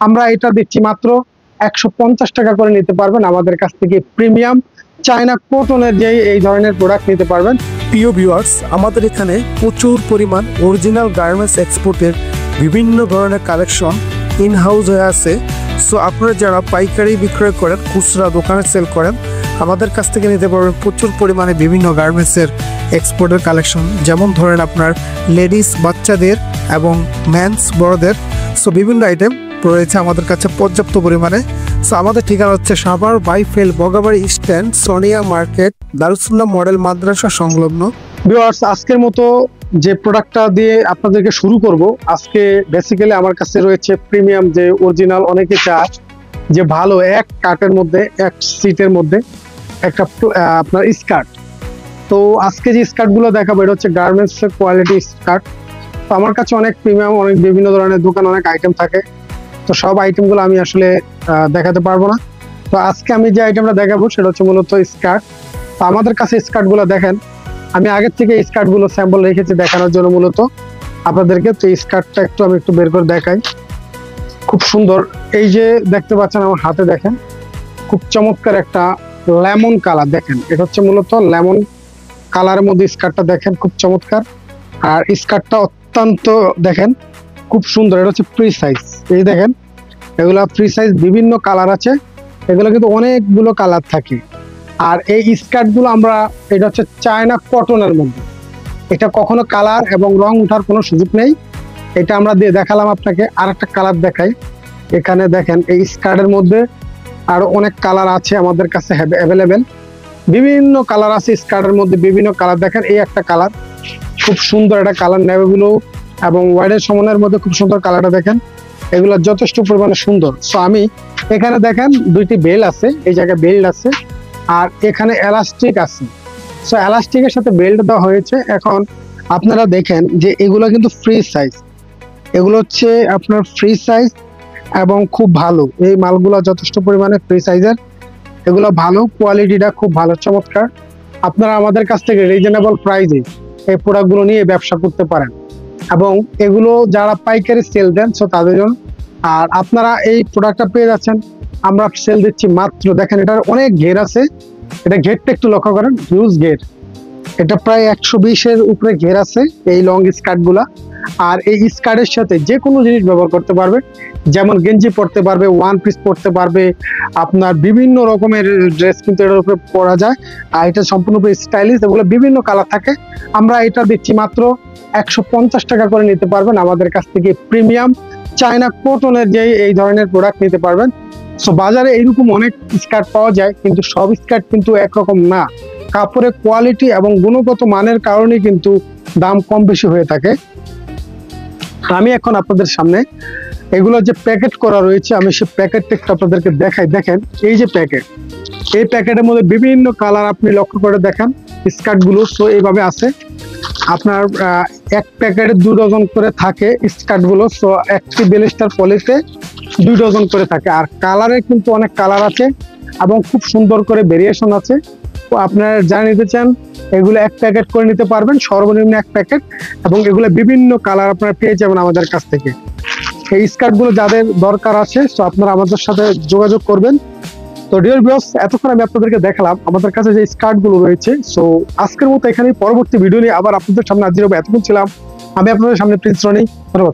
আমরা এটা দিচ্ছি মাত্র 150 টাকা করে নিতে পারবেন আমাদের কাছ থেকে। প্রিমিয়াম চায়না কটনের যে এই ধরনের প্রোডাক্ট নিতে পারবেন। প্রিয় ভিউয়ার্স, আমাদের এখানে প্রচুর পরিমাণ অরিজিনাল গার্মেন্টস এক্সপোর্টের বিভিন্ন ধরনের কালেকশন ইন হাউস হয়ে আছে। সো আপনারা যারা পাইকারি বিক্রয় করেন, খুচরা দোকানে সেল করেন, আমাদের কাছ থেকে নিতে পারবেন প্রচুর পরিমাণে বিভিন্ন গার্মেন্টসের এক্সপোর্টের কালেকশন। যেমন ধরেন আপনার লেডিস, বাচ্চাদের এবং মেন্স, বড়দের। সো বিভিন্ন আইটেম রয়েছে আমাদের কাছে পর্যাপ্ত পরিমাণে। সো আমাদের ঠিকানা হচ্ছে সাভার বাইফেল বগাবাড়ি স্ট্যান্ড, সোনিয়া মার্কেট, দারুসুন্নাহ মডেল মাদ্রাসা সংলগ্ন। ভিউয়ার্স, আজকের মতো যে প্রোডাক্টটা দিয়ে আপনাদেরকে শুরু করব, আজকে বেসিক্যালি আমার কাছে রয়েছে প্রিমিয়াম যে অরিজিনাল অনেকে চায় যে ভালো এক কাটের মধ্যে, এক সিটের মধ্যে একটা আপনার স্কার্ট। তো আজকে যে স্কার্টগুলো দেখাবো এটা হচ্ছে গার্মেন্টসের কোয়ালিটি স্কার্ট। তো আমার কাছে অনেক প্রিমিয়াম, অনেক বিভিন্ন ধরনের দোকান, অনেক আইটেম থাকে। তো সব আইটেমগুলো আমি আসলে দেখাতে পারবো না। তো আজকে আমি যে আইটেমটা দেখাবো সেটা হচ্ছে মূলত স্কার্ট। তো আমাদের কাছে স্কার্টগুলো দেখেন, আমি আগের থেকে স্কার্টগুলো স্যাম্পল রেখেছি দেখানোর জন্য মূলত আপনাদেরকে। তো স্কার্টটা আমি একটু বের করে দেখাই। খুব সুন্দর, এই যে দেখতে পাচ্ছেন আমার হাতে, দেখেন খুব চমৎকার একটা লেমন কালার। দেখেন এটা হচ্ছে মূলত লেমন কালারের মধ্যে স্কার্টটা, দেখেন খুব চমৎকার। আর স্কার্টটা অত্যন্ত দেখেন খুব সুন্দর। এটা হচ্ছে ফ্রি সাইজ, এই দেখেন এগুলা ফ্রি সাইজ, বিভিন্ন কালার আছে, এগুলো কিন্তু অনেকগুলো কালার থাকে। আর এই স্কার্টগুলো আমরা, এটা হচ্ছে চায়না কটনের মধ্যে, এটা কখনো কালার এবং রং ওঠার কোনো সুযোগ নেই। এটা আমরা দিয়ে দেখালাম আপনাকে। আর একটা কালার দেখাই, এখানে দেখেন এই স্কার্টের মধ্যে আর অনেক কালার আছে আমাদের কাছে অ্যাভেলেবেল, বিভিন্ন কালার আছে স্কার্টের মধ্যে, বিভিন্ন কালার। দেখেন এই একটা কালার, খুব সুন্দর একটা কালার, নেভি ব্লু এবং হোয়াইটের সমন্বয়ের মধ্যে খুব সুন্দর কালারটা। দেখেন এগুলো যথেষ্ট পরিমাণে সুন্দর। সো আমি এখানে দেখেন দুইটি বেল্ট আছে, এই জায়গায় বেল্ট আছে, আর এখানে এলাস্টিক আছে। সো এলাস্টিকের সাথে বেল্ট দেওয়া হয়েছে। এখন আপনারা দেখেন যে এগুলো কিন্তু ফ্রি সাইজ, এগুলো হচ্ছে আপনার ফ্রি সাইজ এবং খুব ভালো। এই মালগুলো যথেষ্ট পরিমাণে ফ্রি সাইজের, এগুলো ভালো, কোয়ালিটিটা খুব ভালো, চমৎকার। আপনারা আমাদের কাছ থেকে রিজনেবল প্রাইসে এই প্রোডাক্টগুলো নিয়ে ব্যবসা করতে পারেন, এবং এগুলো যারা পাইকারি সেল দেন সো তাদের জন্য। আর আপনারা এই প্রোডাক্টটা পেয়ে যাচ্ছেন, আমরা সেল দিচ্ছি মাত্র, দেখেন এটার অনেক ঘের আছে, এটা ঘেরটা একটু লক্ষ্য করেন, হিউজ ঘের, এটা প্রায় 120-এর উপরে ঘের আছে এই লং স্কার্ট গুলা। আর এই স্কার্টের সাথে যে কোনো জিনিস ব্যবহার করতে পারবে, যেমন গেঞ্জি পরতে পারবে, ওয়ান পিস পরতে পারবে, আপনার বিভিন্ন রকমের ড্রেস কিন্তু এটার উপরে পরা যায়। আর এটা সম্পূর্ণ স্টাইলিশ, এগুলো বিভিন্ন কালার থাকে। আমরা এটা দিচ্ছি মাত্র 150 টাকা করে নিতে পারবেন আমাদের কাছ থেকে। প্রিমিয়াম চায়না কটনের যে এই ধরনের প্রোডাক্ট নিতে পারবেন। সো বাজারে এইরকম অনেক স্কার্ট পাওয়া যায়, কিন্তু সব স্কার্ট কিন্তু একরকম না। কাপড়ের কোয়ালিটি এবং গুণগত মানের কারণে কিন্তু দাম কম বেশি হয়ে থাকে। আমি এখন আপনাদের সামনে এগুলো যে প্যাকেট করা রয়েছে, আমি সেই প্যাকেটটা একটু আপনাদেরকে দেখাই। দেখেন এই যে প্যাকেট, এই প্যাকেটের মধ্যে বিভিন্ন কালার আপনি লক্ষ্য করে দেখেন স্কার্ট গুলো। সো এইভাবে আছে আপনার এক প্যাকেটে 2 ডজন করে থাকে স্কার্ট গুলো। সো একটি বেলিস্টার পলিতে 2 ডজন করে থাকে। আর কালারের কিন্তু অনেক কালার আছে এবং খুব সুন্দর করে ভেরিয়েশন আছে। তো আপনারা যা নিতে চান এগুলো এক প্যাকেট করে নিতে পারবেন, সর্বনিম্ন এক প্যাকেট, এবং এগুলো বিভিন্ন কালার আপনারা পেয়ে যাবেন আমাদের কাছ থেকে। এই স্কার্টগুলো যাদের দরকার আছে তো আপনারা আমাদের সাথে যোগাযোগ করবেন। তো ডিয়ার ভিউয়ার্স, এতক্ষণ আমি আপনাদেরকে দেখালাম আমাদের কাছে যে স্কার্টগুলো রয়েছে। সো আজকের মতো এখানে, পরবর্তী ভিডিও নিয়ে আবার আপনাদের সামনে হাজির হবো। এতক্ষণ ছিলাম আমি আপনাদের সামনে প্রিন্স রনি। ধন্যবাদ।